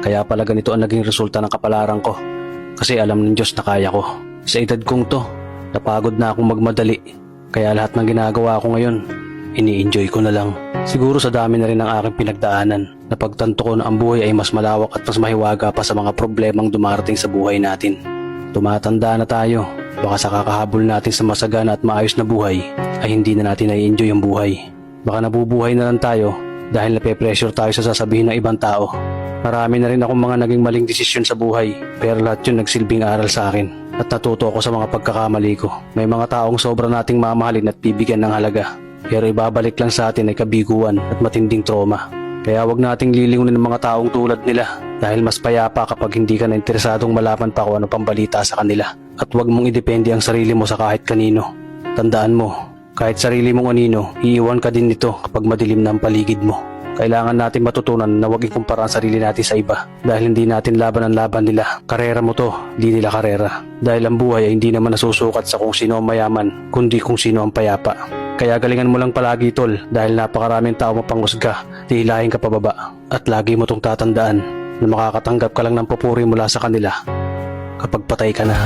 Kaya pala ganito ang naging resulta ng kapalaran ko. Kasi alam ng Diyos na kaya ko. Sa edad kong to, napagod na akong magmadali. Kaya lahat ng ginagawa ko ngayon, ini-enjoy ko na lang. Siguro sa dami na rin ng aking pinagdaanan, napagtanto ko na ang buhay ay mas malawak at mas mahiwaga pa sa mga problemang dumarating sa buhay natin. Tumatanda na tayo, baka sa kakahabol natin sa masagana at maayos na buhay, ay hindi na natin na-enjoy ang buhay. Baka nabubuhay na lang tayo dahil nape-pressure tayo sa sasabihin ng ibang tao. Marami na rin akong mga naging maling desisyon sa buhay, pero lahat yun nagsilbing aral sa akin at natuto ako sa mga pagkakamali ko. May mga taong sobra nating mamahalin at bibigyan ng halaga, pero ibabalik lang sa atin ay kabiguan at matinding trauma. Kaya wag nating lilingunin ng mga taong tulad nila dahil mas payapa kapag hindi ka na interesadong malaman pa kung ano pang balita sa kanila. At wag mong idepende ang sarili mo sa kahit kanino. Tandaan mo, kahit sarili mong anino, iiwan ka din nito kapag madilim na ang paligid mo. Kailangan natin matutunan na huwag ikumpara ang sarili natin sa iba dahil hindi natin laban ang laban nila. Karera mo to, di nila karera. Dahil ang buhay ay hindi naman nasusukat sa kung sino ang mayaman, kundi kung sino ang payapa. Kaya galingan mo lang palagi tol dahil napakaraming tao mapanghusga, hihilahin ka pababa. At lagi mo tong tatandaan na makakatanggap ka lang ng papuri mula sa kanila kapag patay ka na.